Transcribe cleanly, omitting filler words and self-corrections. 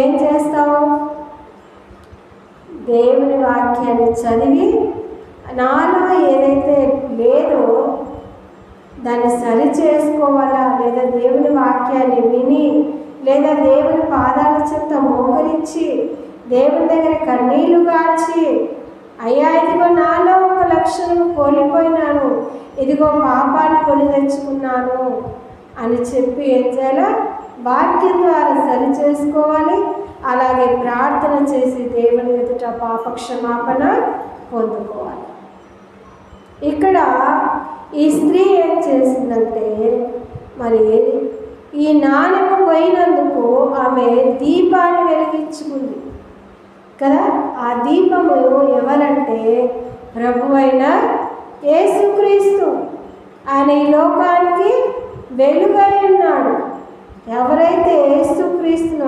ఏం చేస్తావు? దేవుని వాక్యాన్ని చదివి నాలో ఏదైతే లేదో దాన్ని సరి చేసుకోవాలా, లేదా దేవుని వాక్యాన్ని విని, లేదా దేవుని పాదాల చెంత మోకరించి దేవుని దగ్గర కన్నీళ్లు గార్చి, అయ్యా ఇదిగో నాలో ఒక లక్షణం కోల్పోయినాను, ఇదిగో పాపాన్ని కొని తెచ్చుకున్నాను అని చెప్పి ఏం చేయాలా? వాక్యం ద్వారా సరి చేసుకోవాలి. అలాగే ప్రార్థన చేసి దేవుని ఎదుట పాప క్షమాపణ పొందుకోవాలి. ఇక్కడ ఈ స్త్రీ ఏం చేసిందంటే, మరి ఈ నాణెము పోయినందుకు ఆమె దీపాన్ని వెలిగించుకుంది కదా. ఆ దీపము ఎవరంటే ప్రభువైన యేసుక్రీస్తు. ఆయన ఈ లోకానికి వెలుగై ఉన్నాడు. ఎవరైతే యేసుక్రీస్తును